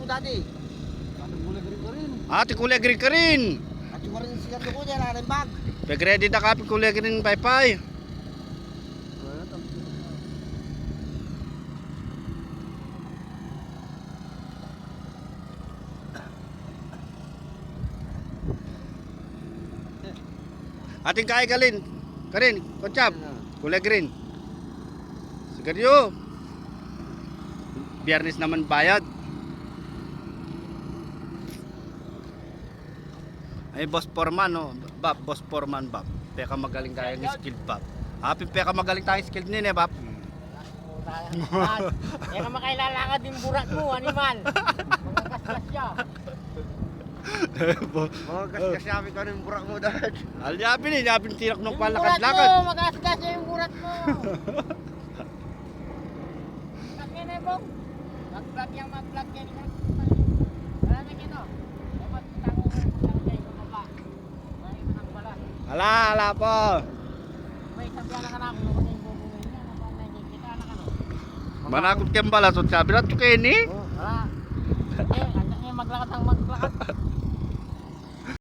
dati. Ati kulay green ka rin. At yung rin siya ko dyan, ang bag. Pag ready na kapi kulay green paypay. Ating kaya kalin. Karin, kotsap. Kulay green. Sigarilyo. Biyernes naman bayad. Ay boss foreman no. Bab, boss foreman bab. Peka magaling tayo ng skill bab. Happy peka magaling tayo skill ni bab. Kaya ka makailala ka din burat mo, animal. Mga kaskas siya. Mga kasyabi ka ng burak mo dahil. Alyapin eh, yapin tirak ng Yung palakad-lakad. burat mo, makaskas yung burat mo. Kakya na bong. Mag-vlog yan, mag-vlog yan. Wala na kino. Magtango ka lang kayo sa baba. May manang pala. Ala po. May sabihan na ka na ako. Ano yung bubungin niya? Ano ang nakikita na ka no? Manakot kang balasot sabi na tukeni. Wala. Eh, maglakad ang maglakad.